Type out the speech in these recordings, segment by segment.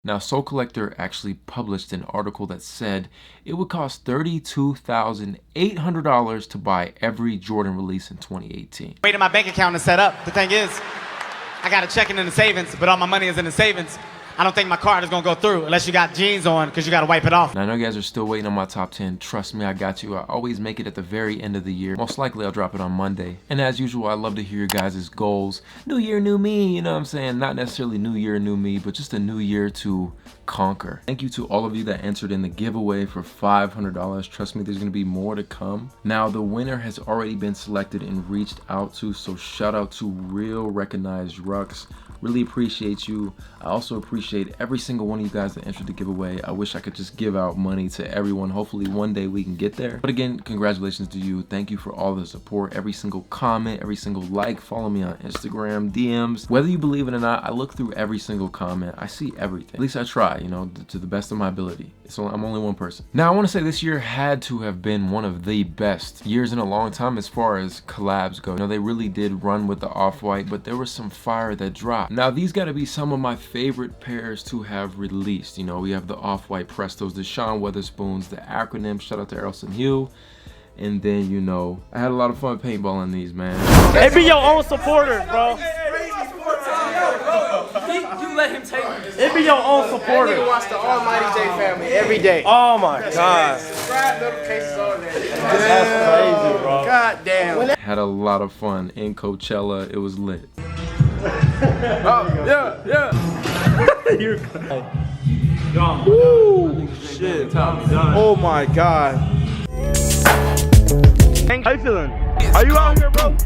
Now, Soul Collector actually published an article that said it would cost $32,800 to buy every Jordan release in 2018. Wait, my bank account is set up. The thing is, I got a checking in the savings, but all my money is in the savings. I don't think my card is gonna go through unless you got jeans on, because you gotta wipe it off. Now, I know you guys are still waiting on my top 10. Trust me, I got you. I always make it at the very end of the year. Most likely I'll drop it on Monday. And as usual, I love to hear your guys' goals. New year, new me, you know what I'm saying? Not necessarily new year, new me, but just a new year to conquer. Thank you to all of you that answered in the giveaway for $500. Trust me, there's gonna be more to come. Now, the winner has already been selected and reached out to, so shout out to Real Recognized Rux. Really appreciate you. I also appreciate every single one of you guys that entered the giveaway. I wish I could just give out money to everyone. Hopefully one day we can get there. But again, congratulations to you. Thank you for all the support, every single comment, every single like. Follow me on Instagram, DMs. Whether you believe it or not, I look through every single comment. I see everything. At least I try, you know, to the best of my ability. So I'm only one person. Now, I want to say this year had to have been one of the best years in a long time as far as collabs go. You know, they really did run with the Off-White, but there was some fire that dropped. Now, these got to be some of my favorite pairs to have released. You know, we have the Off-White Prestos, the Sean Weatherspoons, the acronym. Shout out to Errolson Hill. And then, you know, I had a lot of fun paintballing these, man. They be your own supporters, bro. You let him take it. It be your own supporters. Nigga watch the Almighty J family every day. Oh my god. Subscribe, notifications on there. That's crazy, bro. God damn. Had a lot of fun in Coachella. It was lit. You're gone. Woo! Shit. Oh my god. How you feeling? Are you out here, bro?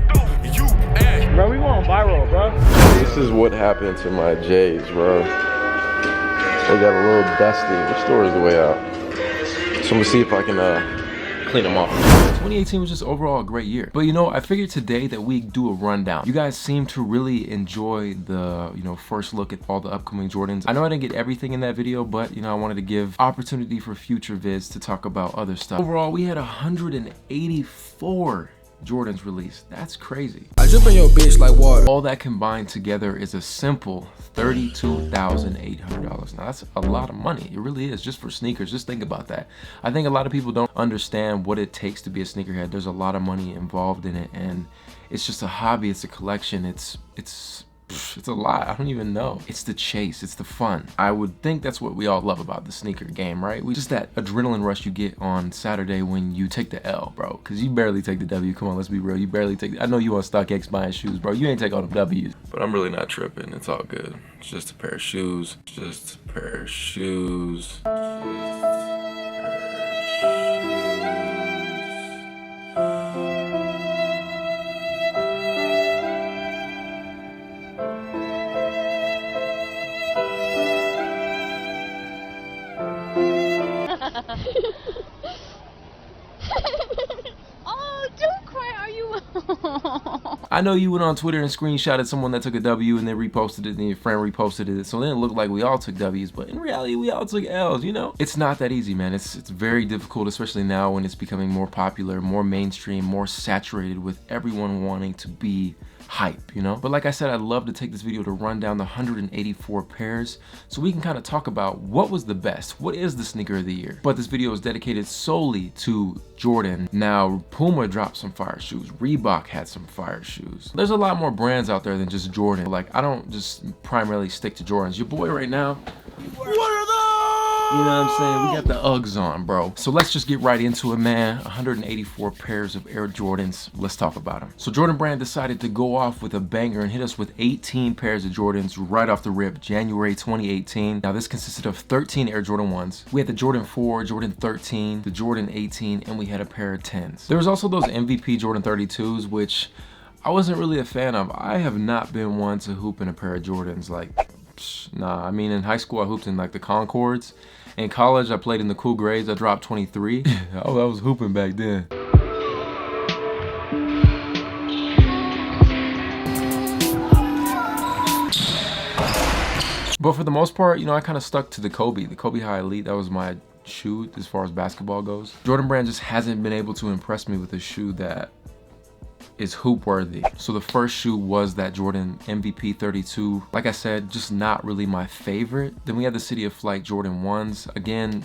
Bro, we going viral, bro. This is what happened to my J's, bro. They got a little dusty. Which store is the way out? So I'm gonna see if I can clean them off. 2018 was just overall a great year. But you know, I figured today that we do a rundown. You guys seem to really enjoy the, you know, first look at all the upcoming Jordans. I know I didn't get everything in that video, but you know, I wanted to give opportunity for future vids to talk about other stuff. Overall, we had 184 Jordans released. That's crazy. I jump in your bitch like water. All that combined together is a simple $32,800. Now that's a lot of money. It really is, just for sneakers. Just think about that. I think a lot of people don't understand what it takes to be a sneakerhead. There's a lot of money involved in it, and it's just a hobby. It's a collection. It's a lot. I don't even know. It's the chase. It's the fun. I would think that's what we all love about the sneaker game, right? Just that adrenaline rush you get on Saturday when you take the L, bro. Because you barely take the W. Come on, let's be real. You barely take. I know you on StockX buying shoes, bro. You ain't take all the W's. But I'm really not tripping. It's all good. It's just a pair of shoes. Just a pair of shoes. Oh, don't cry. Are you? I know you went on Twitter and screenshotted someone that took a W and then reposted it, and your friend reposted it, so then it looked like we all took W's, but in reality we all took L's, you know? It's not that easy, man. It's very difficult, especially now when it's becoming more popular, more mainstream, more saturated with everyone wanting to be hype, you know? But like I said, I'd love to take this video to run down the 184 pairs so we can kind of talk about what was the best, what is the sneaker of the year. But this video is dedicated solely to Jordan. Now, Puma dropped some fire shoes. Reebok had some fire shoes. There's a lot more brands out there than just Jordan. Like, I don't just primarily stick to Jordans. Your boy right now, what are those? You know what I'm saying? We got the Uggs on, bro. So let's just get right into it, man. 184 pairs of Air Jordans. Let's talk about them. So Jordan Brand decided to go off with a banger and hit us with 18 pairs of Jordans right off the rip, January 2018. Now this consisted of 13 Air Jordan 1s. We had the Jordan 4, Jordan 13, the Jordan 18, and we had a pair of 10s. There was also those MVP Jordan 32s, which I wasn't really a fan of. I have not been one to hoop in a pair of Jordans. Like, nah, I mean, in high school I hooped in like the Concords. In college I played in the Cool Grays. I dropped 23. I was hooping back then. But for the most part, you know, I kind of stuck to the Kobe High Elite. That was my shoe as far as basketball goes. Jordan Brand just hasn't been able to impress me with a shoe that is hoop worthy. So the first shoe was that Jordan MVP 32. Like I said, just not really my favorite. Then we had the City of Flight Jordan 1s. Again,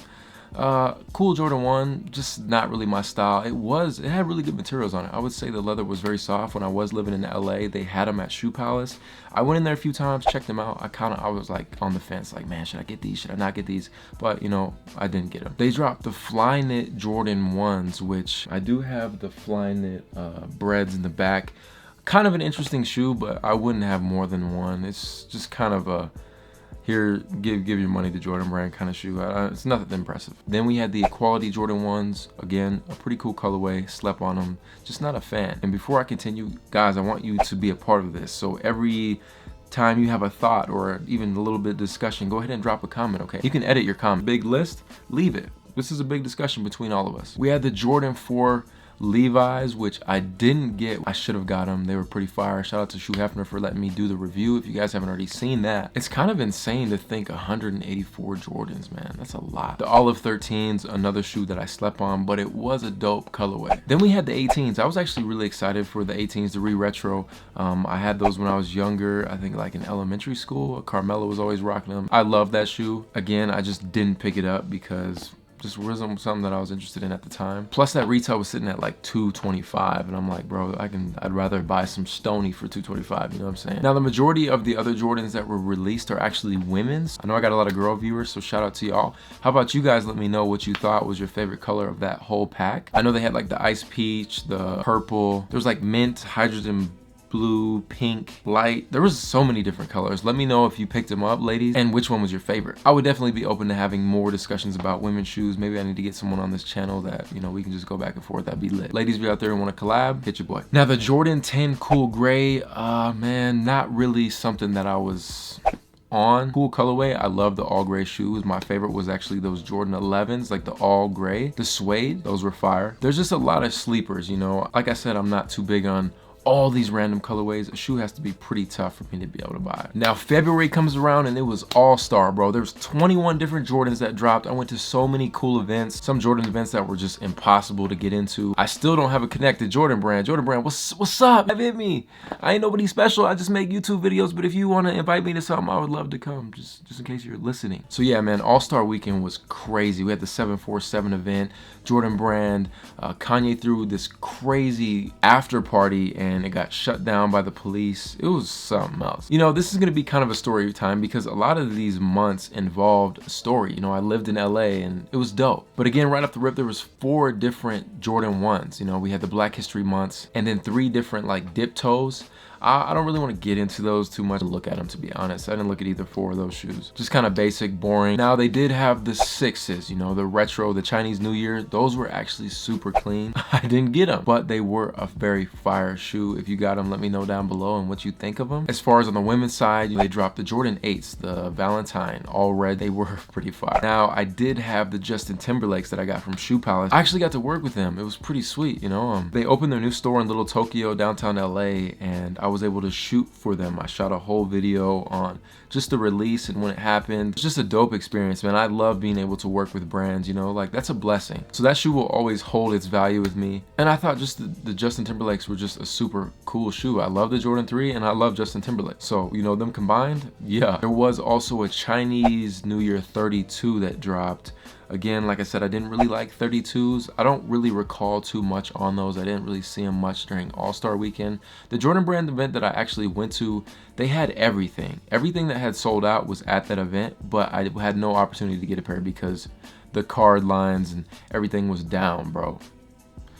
cool Jordan 1, just not really my style. It had really good materials on it. I would say the leather was very soft. When I was living in LA, they had them at Shoe Palace. I went in there a few times, checked them out. I was like on the fence, like, man, should I get these? Should I not get these? But you know, I didn't get them. They dropped the Flyknit Jordan 1s, which I do have the Flyknit breads in the back. Kind of an interesting shoe, but I wouldn't have more than one. It's just kind of a here, give your money to Jordan Brand kind of shoe. It's nothing impressive. Then we had the Equality Jordan 1s. Again, a pretty cool colorway. Slept on them. Just not a fan. And before I continue, guys, I want you to be a part of this. So every time you have a thought or even a little bit of discussion, go ahead and drop a comment, okay? You can edit your comment. Big list, leave it. This is a big discussion between all of us. We had the Jordan 4 Levi's, which I didn't get. I should have got them. They were pretty fire. Shout out to Shoe Hefner for letting me do the review. If you guys haven't already seen that, it's kind of insane to think 184 Jordans, man. That's a lot. The Olive 13s, another shoe that I slept on, but it was a dope colorway. Then we had the 18s. I was actually really excited for the 18s, the re-retro. I had those when I was younger, I think like in elementary school. Carmelo was always rocking them. I love that shoe. Again, I just didn't pick it up because just wasn't something that I was interested in at the time. Plus that retail was sitting at like $225, and I'm like, bro, I'd rather buy some Stony for $225, you know what I'm saying? Now the majority of the other Jordans that were released are actually women's. I know I got a lot of girl viewers, so shout out to y'all. How about you guys? Let me know what you thought was your favorite color of that whole pack. I know they had like the ice peach, the purple, there was like mint, hydrogen blue, pink, light. There was so many different colors. Let me know if you picked them up, ladies, and which one was your favorite. I would definitely be open to having more discussions about women's shoes. Maybe I need to get someone on this channel that, you know, we can just go back and forth. That'd be lit. Ladies, if you're out there and want to collab, hit your boy. Now the Jordan 10 Cool Gray, man, not really something that I was on. Cool colorway. I love the all gray shoes. My favorite was actually those Jordan 11s, like the all gray, the suede. Those were fire. There's just a lot of sleepers, you know. Like I said, I'm not too big on all these random colorways. A shoe has to be pretty tough for me to be able to buy it. Now February comes around and it was all-star, bro. There's 21 different Jordans that dropped. I went to so many cool events, some Jordan events that were just impossible to get into. I still don't have a connected Jordan Brand. Jordan Brand, what's up? Hit me. I ain't nobody special. I just make YouTube videos, but if you want to invite me to something, I would love to come, just in case you're listening. So yeah, man, All-Star Weekend was crazy. We had the 747 event, Jordan Brand, Kanye threw this crazy after party and it got shut down by the police. It was something else. You know, this is gonna be kind of a story time because a lot of these months involved a story. You know, I lived in LA and it was dope. But again, right off the rip, there was 4 different Jordan 1s. You know, we had the Black History months and then 3 different like dip toes. I don't really want to get into those too much to look at them, to be honest. I didn't look at either 4 of those shoes. Just kind of basic, boring. Now they did have the 6s, you know, the retro, the Chinese New Year. Those were actually super clean. I didn't get them, but they were a very fire shoe. If you got them, let me know down below and what you think of them. As far as on the women's side, they dropped the Jordan 8s, the Valentine, all red. They were pretty fire. Now I did have the Justin Timberlakes that I got from Shoe Palace. I actually got to work with them. It was pretty sweet, you know. They opened their new store in Little Tokyo, downtown LA, and I was able to shoot for them. I shot a whole video on just the release and when it happened. It's just a dope experience, man. I love being able to work with brands, you know, like that's a blessing. So that shoe will always hold its value with me. And I thought just the Justin Timberlakes were just a super cool shoe. I love the Jordan 3 and I love Justin Timberlake. So, you know, them combined, yeah. There was also a Chinese New Year 32 that dropped. Again, like I said, I didn't really like 32s. I don't really recall too much on those. I didn't really see them much during All-Star Weekend. The Jordan Brand event that I actually went to, they had everything. Everything that had sold out was at that event, but I had no opportunity to get a pair because the card lines and everything was down, bro.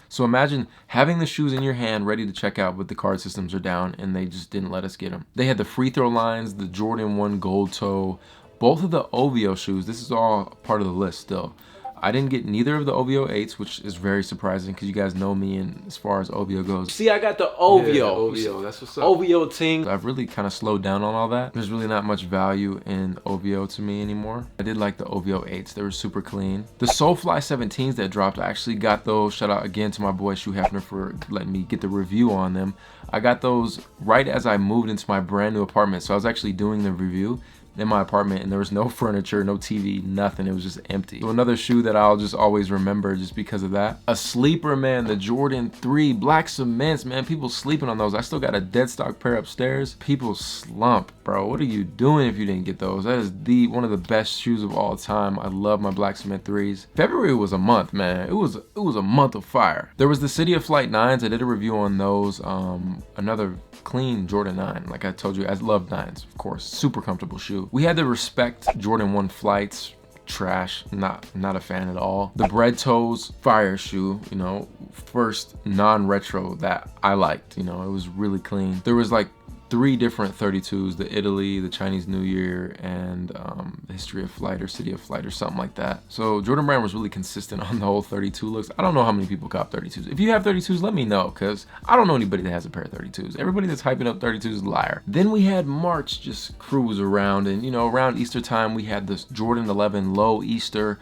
So imagine having the shoes in your hand ready to check out, but the card systems are down and they just didn't let us get them. They had the free throw lines, the Jordan 1 gold toe, both of the OVO shoes. This is all part of the list still. I didn't get neither of the OVO 8s, which is very surprising because you guys know me and as far as OVO goes. See, I got the OVO. Yeah, OVO, that's what's up. OVO team. I've really kind of slowed down on all that. There's really not much value in OVO to me anymore. I did like the OVO 8s. They were super clean. The Soulfly 17s that dropped, I actually got those. Shout out again to my boy Shoe Hefner for letting me get the review on them. I got those right as I moved into my brand new apartment. So I was actually doing the review in my apartment, and there was no furniture, no TV, nothing. It was just empty. So another shoe that I'll just always remember just because of that. A sleeper, man, the Jordan 3 black cements, man. People sleeping on those. I still got a dead stock pair upstairs. People slump, bro. What are you doing if you didn't get those? That is one of the best shoes of all time. I love my black cement 3s. February was a month, man. It was a month of fire. There was the City of Flight 9s. I did a review on those. Another clean Jordan 9. Like I told you, I love 9s, of course. Super comfortable shoe. We had the Respect Jordan 1 Flights. Trash, not a fan at all. The Bread Toes, fire shoe, you know, first non-retro that I liked, you know, it was really clean. There was like 3 different 32s, the Italy, the Chinese New Year, and the History of Flight or City of Flight or something like that. So Jordan Brand was really consistent on the whole 32 looks. I don't know how many people cop 32s. If you have 32s, let me know, because I don't know anybody that has a pair of 32s. Everybody that's hyping up 32s is a liar. Then we had March just cruise around, and you know, around Easter time, we had this Jordan 11 Low Easter.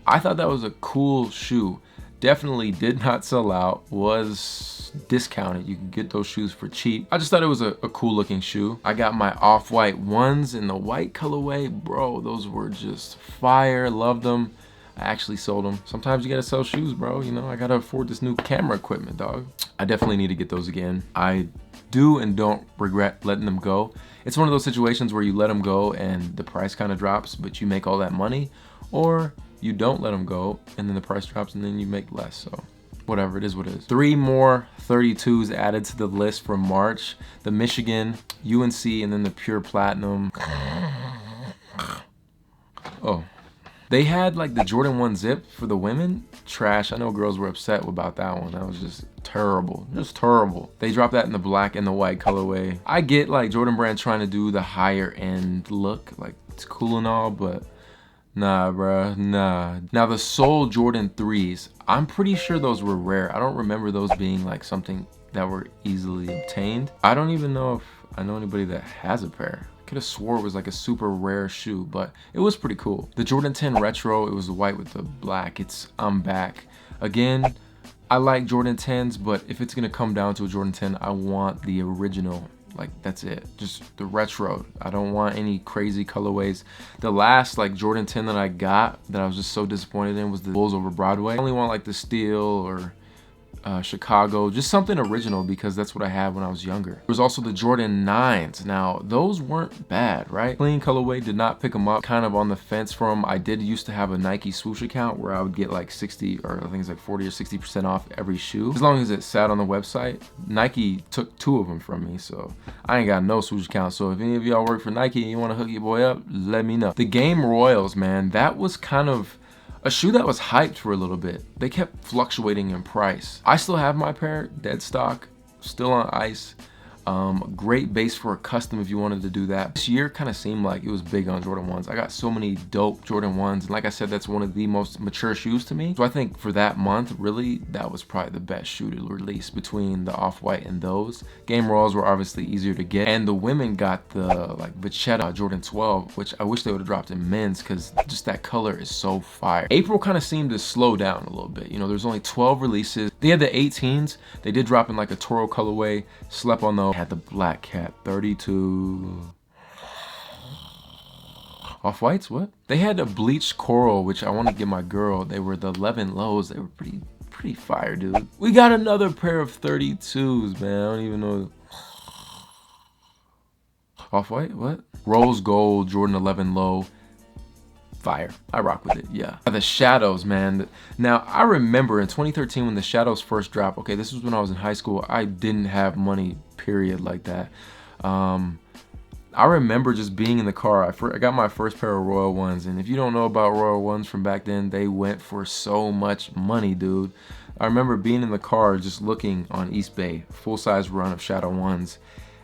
I thought that was a cool shoe. Definitely did not sell out, was discounted. You can get those shoes for cheap. I just thought it was a cool looking shoe. I got my off-white ones in the white colorway. Bro, those were just fire. Loved them. I actually sold them. Sometimes you gotta sell shoes, bro. You know, I gotta afford this new camera equipment, dog. I definitely need to get those again. I do and don't regret letting them go. It's one of those situations where you let them go and the price kind of drops, but you make all that money, or you don't let them go and then the price drops and then you make less. So whatever, it is what it is. 3 more 32s added to the list for March. The Michigan, UNC, and then the Pure Platinum. Oh, they had like the Jordan 1 Zip for the women. Trash. I know girls were upset about that one. That was just terrible. Just terrible. They dropped that in the black and the white colorway. I get like Jordan Brand trying to do the higher end look. Like it's cool and all, but nah, bruh, nah. Now the Soul Jordan 3s, I'm pretty sure those were rare. I don't remember those being like something that were easily obtained. I don't even know if I know anybody that has a pair. Could have swore it was like a super rare shoe, but it was pretty cool. The Jordan 10 Retro, it was the white with the black. I'm back. Again, I like Jordan 10s, but if it's gonna come down to a Jordan 10, I want the original. Like that's it, just the retro. I don't want any crazy colorways. The last like Jordan 10 that I got that I was just so disappointed in was the Bulls over Broadway. I only want like the steel or Chicago, just something original, because that's what I had when I was younger. There was also the Jordan 9s. Now those weren't bad, right? Clean colorway, did not pick them up. Kind of on the fence for them. I did used to have a Nike swoosh account where I would get like 60 or I think it's like 40 or 60% off every shoe, as long as it sat on the website. Nike took 2 of them from me, so I ain't got no swoosh account. So if any of y'all work for Nike and you want to hook your boy up, let me know. The Game Royals, man, that was kind of a shoe that was hyped for a little bit. They kept fluctuating in price. I still have my pair, dead stock, still on ice. Great base for a custom if you wanted to do that. This year kind of seemed like it was big on Jordan 1s. I got so many dope Jordan 1s, and like I said, that's one of the most mature shoes to me. So I think for that month, really, that was probably the best shoe to release between the Off-White and those. Game Royals were obviously easier to get, and the women got the like Vachetta Jordan 12, which I wish they would have dropped in men's, because just that color is so fire. April kind of seemed to slow down a little bit. You know, there's only 12 releases. They had the 18s. They did drop in like a Toro colorway. Slept on those. Had the Black Cat 32. Off-Whites, what? They had a bleached coral, which I want to give my girl. They were the 11 lows. They were pretty fire, dude. We got another pair of 32s, man. I don't even know. Off-White, what? Rose Gold Jordan 11 low. Fire. I rock with it, yeah. The Shadows, man. Now, I remember in 2013 when the Shadows first dropped, okay, this was when I was in high school. I didn't have money, period, like that. I remember just being in the car. I got my first pair of Royal Ones, and if you don't know about Royal Ones from back then, they went for so much money, dude. I remember being in the car just looking on East Bay, full-size run of Shadow Ones.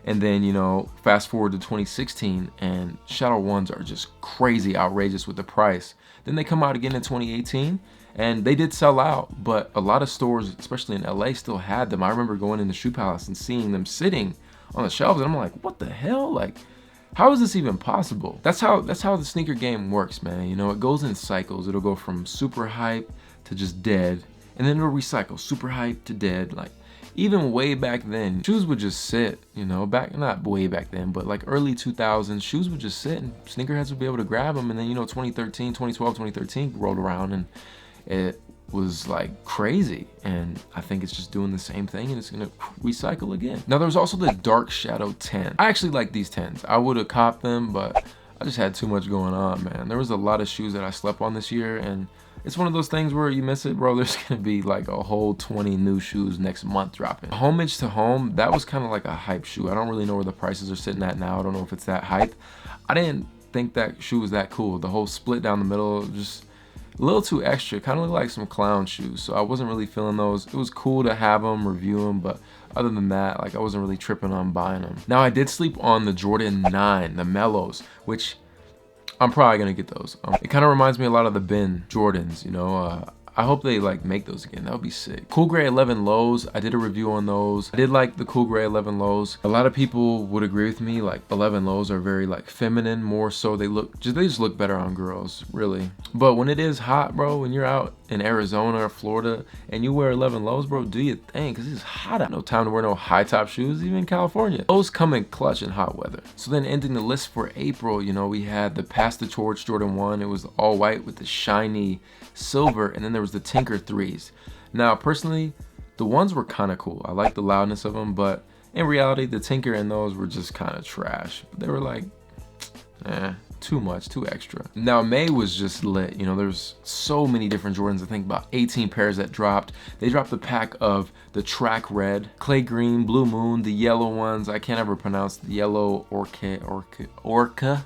And then, you know, fast forward to 2016 and Shadow 1s are just crazy outrageous with the price. Then they come out again in 2018 and they did sell out, but a lot of stores, especially in LA, still had them. I remember going in the Shoe Palace and seeing them sitting on the shelves, and I'm like, what the hell? Like, how is this even possible? That's how the sneaker game works, man. You know, it goes in cycles. It'll go from super hype to just dead, and then it'll recycle, super hype to dead. Like, even way back then, shoes would just sit, you know, not way back then, but like early 2000s, shoes would just sit and sneakerheads would be able to grab them. And then, you know, 2013, 2012, 2013 rolled around and it was like crazy. And I think it's just doing the same thing and it's gonna recycle again. Now there was also the Dark Shadow 10. I actually like these 10s. I would have copped them, but I just had too much going on, man. There was a lot of shoes that I slept on this year, and it's one of those things where you miss it, bro. There's gonna be like a whole 20 new shoes next month dropping. Homage to Home, that was kind of like a hype shoe. I don't really know where the prices are sitting at now. I don't know if it's that hype. I didn't think that shoe was that cool. The whole split down the middle, just a little too extra. Kind of looked like some clown shoes, so I wasn't really feeling those. It was cool to have them, review them, but other than that, like I wasn't really tripping on buying them. Now I did sleep on the Jordan 9, the Mellows, which I'm probably gonna get those. It kind of reminds me a lot of the Ben Jordans, you know. I hope they like make those again. That would be sick. Cool Gray 11 Lows, I did a review on those. I did like the Cool Gray 11 Lows. A lot of people would agree with me, like 11 Lows are very like feminine, more so they just look better on girls, really. But when it is hot, bro, when you're out in Arizona or Florida and you wear 11 Lows, bro, do your thing, cause it's hot out. No time to wear no high top shoes, even in California. Those come in clutch in hot weather. So then ending the list for April, you know, we had the Pass the Torch Jordan 1. It was all white with the shiny silver, and then there was the Tinker 3s. Now personally, the ones were kind of cool. I like the loudness of them, but in reality the Tinker and those were just kind of trash. But they were like too much, too extra. Now May was just lit. You know, there's so many different Jordans. I think about 18 pairs that dropped. They dropped the pack of the Track Red, Clay Green, Blue Moon, the yellow ones. I can't ever pronounce the yellow Orca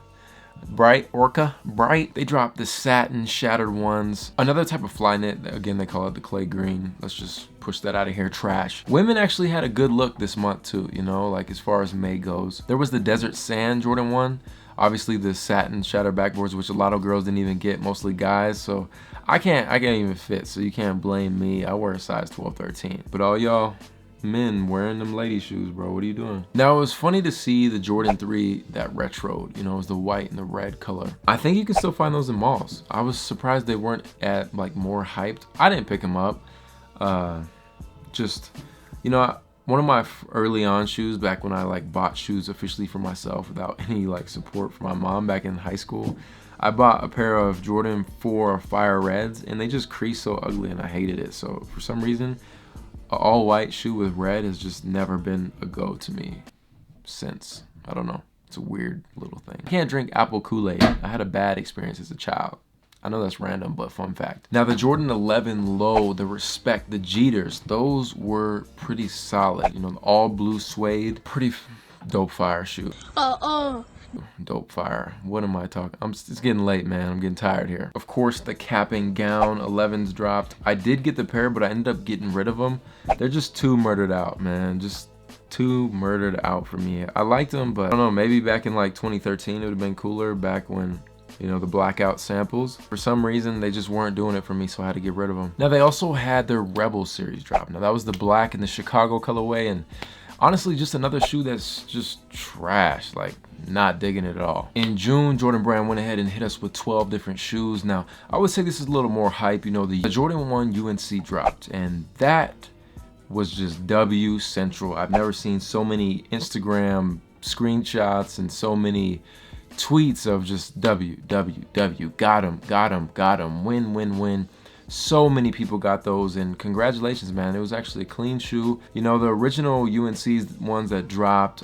Bright. They dropped the satin shattered ones. Another type of fly knit, again they call it the Clay Green. Let's just push that out of here, trash. Women actually had a good look this month too, you know, like as far as May goes. There was the Desert Sand Jordan 1. Obviously the satin shattered backboards, which a lot of girls didn't even get, mostly guys. So I can't even fit, so you can't blame me. I wear a size 12, 13. But all y'all men wearing them lady shoes, bro, what are you doing? Now it was funny to see the Jordan 3 that retroed, you know, it was the white and the red color. I think you can still find those in malls. I was surprised they weren't at like more hyped. I didn't pick them up. Just, you know, one of my early on shoes back when I like bought shoes officially for myself without any like support from my mom back in high school, I bought a pair of Jordan 4 Fire Reds and they just creased so ugly and I hated it. So for some reason, an all white shoe with red has just never been a go to me since. I don't know. It's a weird little thing. I can't drink apple Kool-Aid. I had a bad experience as a child. I know that's random, but fun fact. Now the Jordan 11 Low, the Respect, the Jeters, those were pretty solid. You know, the all blue suede, pretty dope fire shoe. Dope fire. What am I talking? It's getting late, man. I'm getting tired here. Of course, the Capping Gown 11s dropped. I did get the pair, but I ended up getting rid of them. They're just too murdered out, man. Just too murdered out for me. I liked them, but I don't know, maybe back in like 2013 it would have been cooler, back when, you know, the blackout samples. For some reason, they just weren't doing it for me, so I had to get rid of them. Now, they also had their Rebel series drop. Now, that was the black and the Chicago colorway, and honestly, just another shoe that's just trash, like not digging it at all. In June, Jordan Brand went ahead and hit us with 12 different shoes. Now, I would say this is a little more hype. You know, the Jordan 1 UNC dropped, and that was just W Central. I've never seen so many Instagram screenshots and so many tweets of just W, got him, win. So many people got those, and congratulations, man. It was actually a clean shoe. You know, the original UNC's ones that dropped,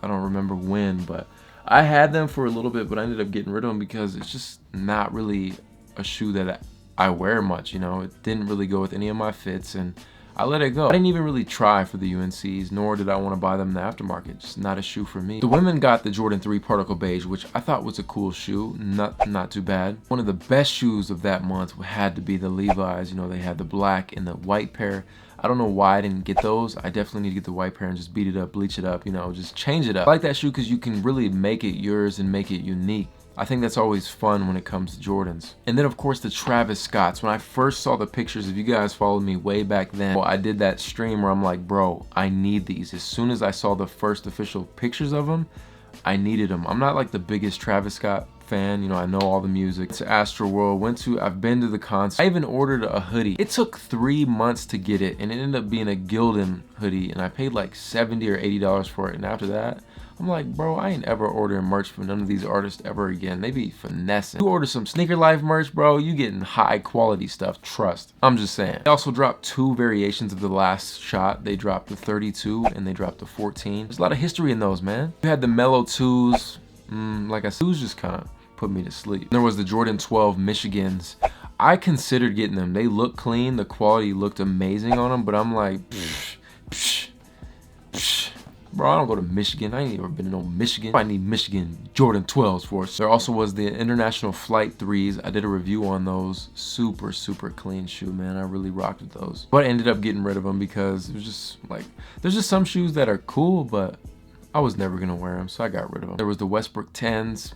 I don't remember when, but I had them for a little bit, but I ended up getting rid of them because it's just not really a shoe that I wear much, you know. It didn't really go with any of my fits, and I let it go. I didn't even really try for the UNCs, nor did I want to buy them in the aftermarket. Just not a shoe for me. The women got the Jordan 3 Particle Beige, which I thought was a cool shoe. Not too bad. One of the best shoes of that month had to be the Levi's. You know, they had the black and the white pair. I don't know why I didn't get those. I definitely need to get the white pair and just beat it up, bleach it up, you know, just change it up. I like that shoe because you can really make it yours and make it unique. I think that's always fun when it comes to Jordans. And then of course the Travis Scotts. When I first saw the pictures, if you guys followed me way back then, well, I did that stream where I'm like, bro, I need these. As soon as I saw the first official pictures of them, I needed them. I'm not like the biggest Travis Scott fan. You know, I know all the music. To Astro World, I've been to the concert. I even ordered a hoodie. It took 3 months to get it, and it ended up being a Gildan hoodie, and I paid like $70 or $80 for it. And after that, I'm like, bro, I ain't ever ordering merch from none of these artists ever again. They be finessing. You order some Sneaker Life merch, bro, you getting high quality stuff, trust. I'm just saying. They also dropped 2 variations of the last shot. They dropped the 32 and they dropped the 14. There's a lot of history in those, man. You had the Mellow 2s. Like I said, 2s just kind of put me to sleep. There was the Jordan 12 Michigans. I considered getting them. They look clean. The quality looked amazing on them, but I'm like, bro, I don't go to Michigan. I ain't ever been to no Michigan. I need Michigan Jordan 12s for us. There also was the International Flight 3s. I did a review on those. Super, super clean shoe, man. I really rocked with those. But I ended up getting rid of them because it was just like, there's just some shoes that are cool, but I was never gonna wear them, so I got rid of them. There was the Westbrook 10s.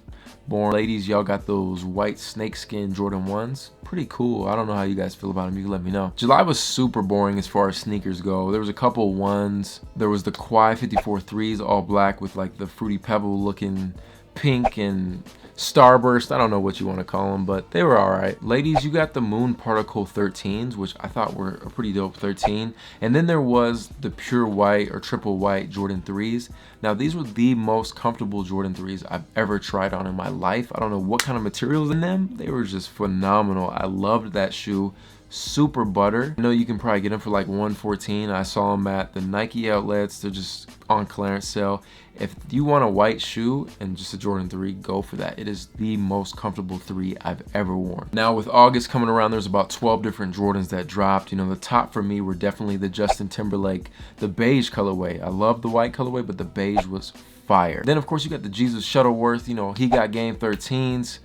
Born ladies, y'all got those white snakeskin Jordan 1s. Pretty cool. I don't know how you guys feel about them. You can let me know. July was super boring as far as sneakers go. There was a couple 1s. There was the Quai 54 3s, all black with like the Fruity Pebble looking pink and Starburst. I don't know what you want to call them, but they were all right. Ladies, you got the Moon Particle 13s, which I thought were a pretty dope 13. And then there was the pure white or triple white Jordan 3s. Now, these were the most comfortable Jordan 3s I've ever tried on in my life. I don't know what kind of materials in them. They were just phenomenal. I loved that shoe. Super butter. I know you can probably get them for like $114. I saw them at the Nike outlets. They're just on clearance sale. If you want a white shoe and just a Jordan 3, go for that. It is the most comfortable 3 I've ever worn. Now with August coming around, there's about 12 different Jordans that dropped. You know, the top for me were definitely the Justin Timberlake, the beige colorway. I love the white colorway, but the beige was fire. Then of course you got the Jesus Shuttleworth, you know, He Got Game 13s.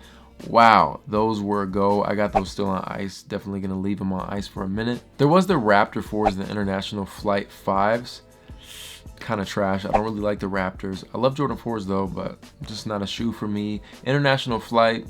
Wow, those were a go. I got those still on ice. Definitely gonna leave them on ice for a minute. There was the Raptor 4s, the International Flight 5s. Kind of trash. I don't really like the Raptors. I love Jordan 4s though, but just not a shoe for me. International Flight,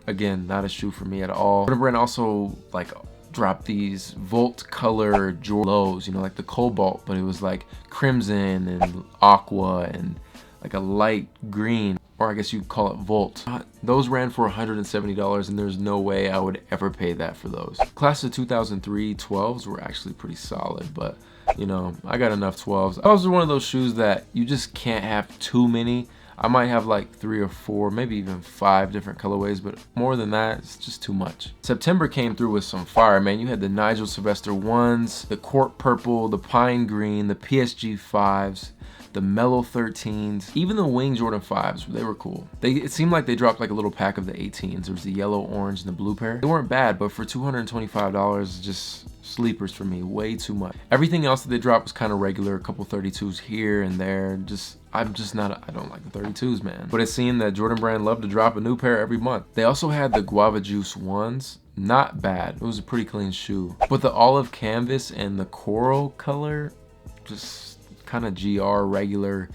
again, not a shoe for me at all. Jordan Brand also like dropped these Volt color Jordan lows, you know, like the Cobalt, but it was like crimson and aqua and like a light green, or I guess you'd call it Volt. Those ran for $170, and there's no way I would ever pay that for those. Class of 2003 12s were actually pretty solid, but you know, I got enough 12s. Those are one of those shoes that you just can't have too many. I might have like 3 or 4, maybe even 5 different colorways, but more than that, it's just too much. September came through with some fire, man. You had the Nigel Sylvester 1s, the Court Purple, the Pine Green, the PSG 5s, the Mellow 13s, even the Wing Jordan 5s, they were cool. It seemed like they dropped like a little pack of the 18s. There was the yellow, orange, and the blue pair. They weren't bad, but for $225, just sleepers for me, way too much. Everything else that they dropped was kind of regular, a couple 32s here and there. I don't like the 32s, man. But it seemed that Jordan Brand loved to drop a new pair every month. They also had the Guava Juice 1s. Not bad. It was a pretty clean shoe. But the olive canvas and the coral color, just kind of GR regular.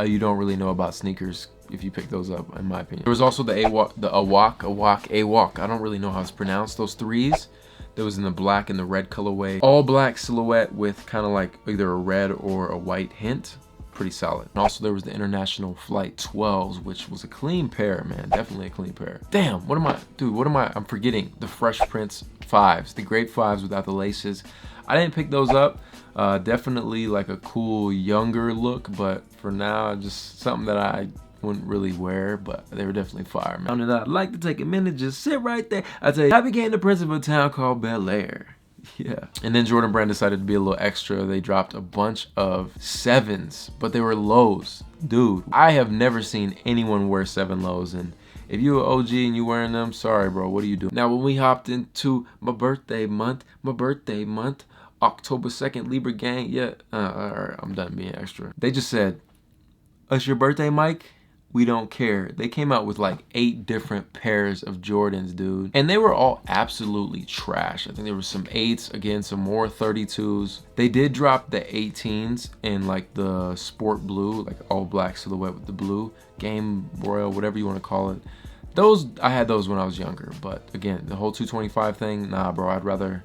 You don't really know about sneakers if you pick those up, in my opinion. There was also the AWOC. I don't really know how it's pronounced. Those 3s. That was in the black and the red colorway. All black silhouette with kind of like either a red or a white hint. Pretty solid. And also there was the International Flight 12s, which was a clean pair, man. Definitely a clean pair. Damn, I'm forgetting the Fresh Prince 5s, the Grape 5s without the laces. I didn't pick those up. Definitely like a cool younger look, but for now, just something that I wouldn't really wear, but they were definitely fire, man. And I'd like to take a minute, just sit right there. I tell you, I became the president of a town called Bel Air. Yeah. And then Jordan Brand decided to be a little extra. They dropped a bunch of 7s, but they were lows. Dude, I have never seen anyone wear 7 lows, and if you're an OG and you wearing them, sorry, bro, what are you doing? Now, when we hopped into my birthday month, October 2nd, Libra Gang, yeah, all right, I'm done being extra. They just said, "It's your birthday, Mike? We don't care." They came out with like 8 different pairs of Jordans, dude. And they were all absolutely trash. I think there was some 8s, again, some more 32s. They did drop the 18s in like the sport blue, like all black silhouette with the blue, Game Royal, whatever you want to call it. Those, I had those when I was younger, but again, the whole 225 thing, nah, bro, I'd rather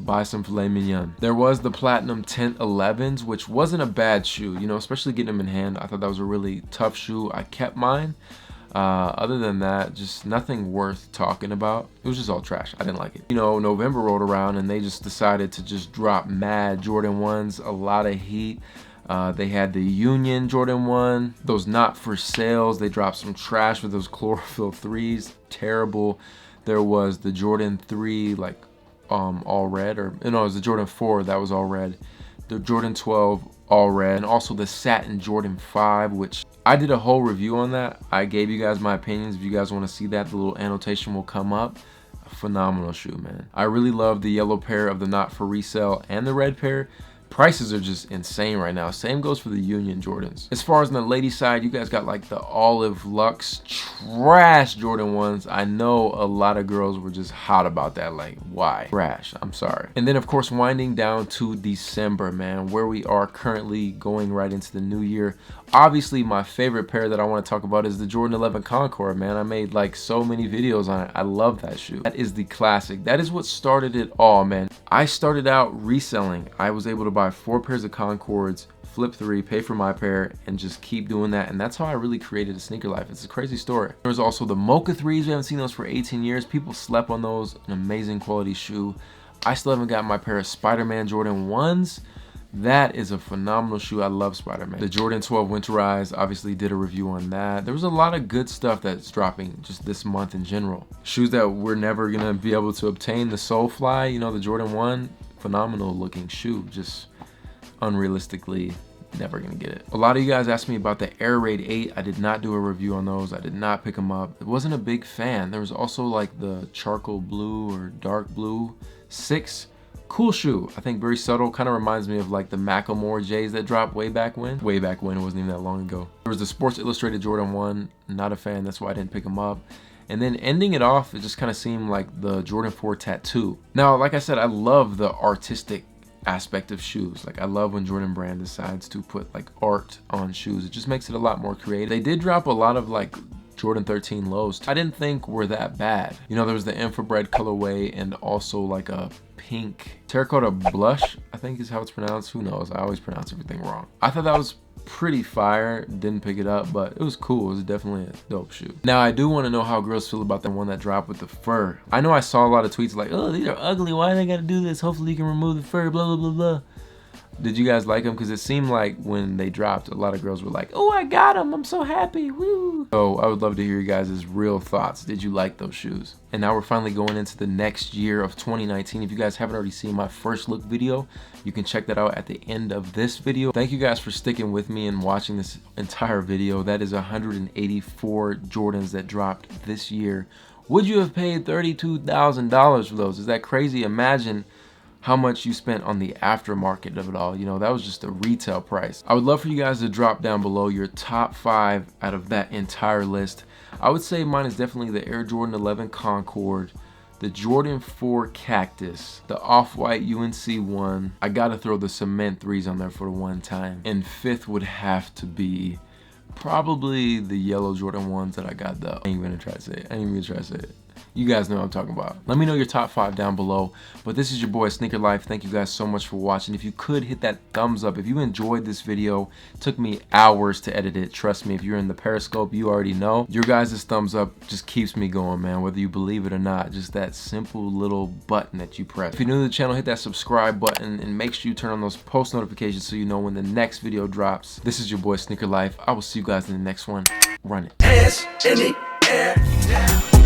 buy some filet mignon. There was the Platinum Tint 11s, which wasn't a bad shoe, you know, especially getting them in hand. I thought that was a really tough shoe. I kept mine. Other than that, just nothing worth talking about. It was just all trash. I didn't like it. You know, November rolled around and they just decided to just drop mad Jordan 1s, a lot of heat. They had the Union Jordan 1, those not for sales. They dropped some trash with those chlorophyll 3s, terrible. There was the Jordan 3, like all red, or no, it was the Jordan 4 that was all red. The Jordan 12 all red, and also the satin Jordan 5, which I did a whole review on that. I gave you guys my opinions. If you guys want to see that, the little annotation will come up. A phenomenal shoe, man. I really love the yellow pair of the not for resale and the red pair. Prices are just insane right now. Same goes for the Union Jordans. As far as on the lady side, you guys got like the olive luxe trash Jordan 1s. I know a lot of girls were just hot about that. Like, why? Trash. I'm sorry. And then of course, winding down to December, man, where we are currently going right into the new year. Obviously, my favorite pair that I want to talk about is the Jordan 11 Concord, man. I made like so many videos on it. I love that shoe. That is the classic. That is what started it all, man. I started out reselling. I was able to buy 4 pairs of Concords, flip 3, pay for my pair, and just keep doing that. And that's how I really created a sneaker life. It's a crazy story. There's also the Mocha 3s. We haven't seen those for 18 years. People slept on those. An amazing quality shoe. I still haven't got my pair of Spider-Man Jordan 1s. That is a phenomenal shoe. I love Spider-Man. The Jordan 12 Winterize, obviously did a review on that. There was a lot of good stuff that's dropping just this month in general. Shoes that we're never gonna be able to obtain. The Soulfly, you know, the Jordan 1, phenomenal looking shoe. Just unrealistically never gonna get it. A lot of you guys asked me about the Air Raid 8. I did not do a review on those. I did not pick them up. I wasn't a big fan. There was also like the charcoal blue or dark blue 6. Cool shoe. I think very subtle. Kind of reminds me of like the Macklemore J's that dropped way back when. Way back when, it wasn't even that long ago. There was the Sports Illustrated Jordan 1. Not a fan, that's why I didn't pick them up. And then ending it off, it just kind of seemed like the Jordan 4 Tattoo. Now, like I said, I love the artistic aspect of shoes. Like, I love when Jordan Brand decides to put like art on shoes. It just makes it a lot more creative. They did drop a lot of like Jordan 13 lows. I didn't think were that bad. You know, there was the infrared colorway and also like a pink terracotta blush, I think is how it's pronounced. Who knows? I always pronounce everything wrong. I thought that was pretty fire. Didn't pick it up, but it was cool. It was definitely a dope shoe. Now, I do want to know how girls feel about the one that dropped with the fur. I know I saw a lot of tweets like, oh, these are ugly. Why do they gotta do this? Hopefully you can remove the fur, blah, blah, blah, blah. Did you guys like them? Because it seemed like when they dropped, a lot of girls were like, oh, I got them. I'm so happy. Woo. So I would love to hear you guys' real thoughts. Did you like those shoes? And now we're finally going into the next year of 2019. If you guys haven't already seen my first look video, you can check that out at the end of this video. Thank you guys for sticking with me and watching this entire video. That is 184 Jordans that dropped this year. Would you have paid $32,000 for those? Is that crazy? Imagine how much you spent on the aftermarket of it all. You know, that was just a retail price. I would love for you guys to drop down below your top 5 out of that entire list. I would say mine is definitely the Air Jordan 11 Concord, the Jordan 4 Cactus, the Off-White UNC 1. I gotta throw the Cement 3s on there for the one time. And 5th would have to be probably the yellow Jordan 1s that I got though. I ain't even gonna try to say it. I ain't even gonna try to say it. You guys know what I'm talking about. Let me know your top 5 down below. But this is your boy Sneaker Life. Thank you guys so much for watching. If you could hit that thumbs up. If you enjoyed this video, it took me hours to edit it. Trust me, if you're in the Periscope, you already know. Your guys' thumbs up just keeps me going, man. Whether you believe it or not, just that simple little button that you press. If you're new to the channel, hit that subscribe button and make sure you turn on those post notifications so you know when the next video drops. This is your boy Sneaker Life. I will see you guys in the next one. Run it. Hands in the air.